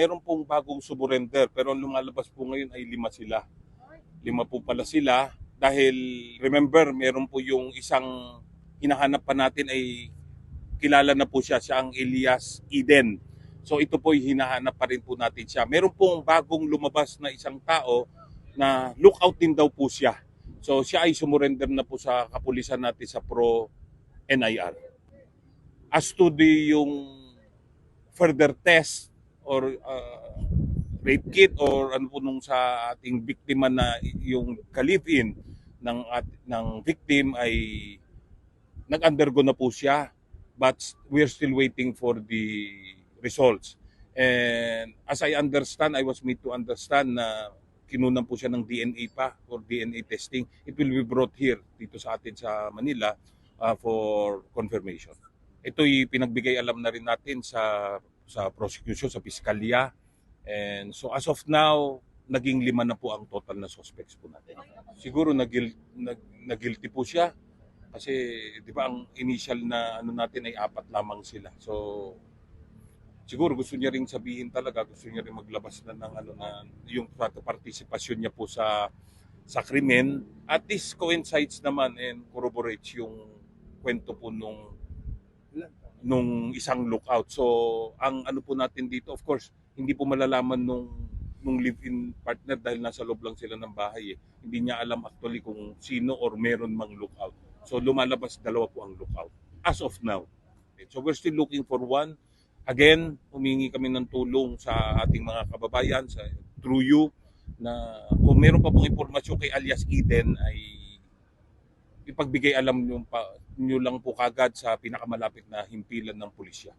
Meron pong bagong surrender pero ang lumalabas po ngayon ay 5 sila. 5 po pala sila dahil remember meron po yung isang hinahanap pa natin ay kilala na po siya, siya ang Elias Eden. So ito po hinahanap pa rin po natin siya. Meron pong bagong lumabas na isang tao na lookout din daw po siya. So siya ay sumurrender na po sa kapulisan natin sa Pro NIR. As to yung further test or rape kit or ano po nung sa ating biktima na yung ka-live-in ng victim ay nag-undergo na po siya, but we're still waiting for the results. And as I understand, I was made to understand na kinunan po siya ng DNA pa or DNA testing. It will be brought here dito sa atin sa Manila for confirmation. Ito'y pinagbigay alam na rin natin sa prosecution, sa piskalya. And so as of now, naging 5 na po ang total na suspects po natin. Siguro nag-guilty po siya kasi di ba ang initial na ano natin ay 4 lamang sila. So siguro gusto niya ring sabihin talaga, gusto niya ring maglabas na ng ano na yung participation niya po sa krimen. At this coincides naman and corroborates yung kwento po nung isang lookout. So ang ano po natin dito, of course, hindi po malalaman nung live-in partner dahil nasa loob lang sila ng bahay. Hindi niya alam actually kung sino or meron mang lookout. So lumalabas 2 po ang lookout as of now. Okay. So we're still looking for one. Again, humingi kami ng tulong sa ating mga kababayan through you na kung meron pa pong impormasyon kay Elias Eden ay ipagbigay alam nyo lang po kagad sa pinakamalapit na himpilan ng pulisya.